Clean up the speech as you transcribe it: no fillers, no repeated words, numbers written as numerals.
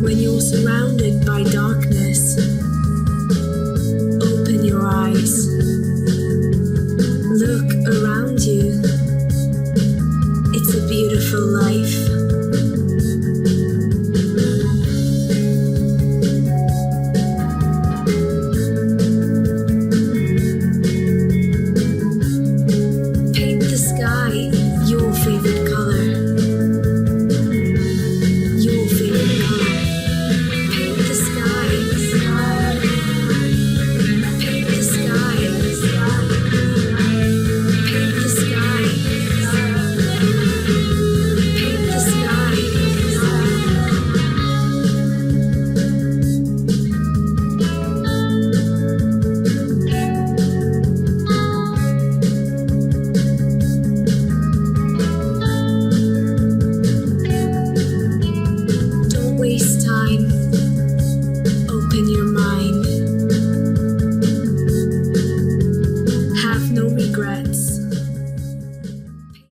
When you're surrounded by darkness, open your eyes. Look around you. It's a beautiful life. Paint the sky your favorite color. Your favorite color. Paint the sky. Paint the sky. Paint the sky. Paint the sky. Don't waste time. Open your mind. Have no regrets.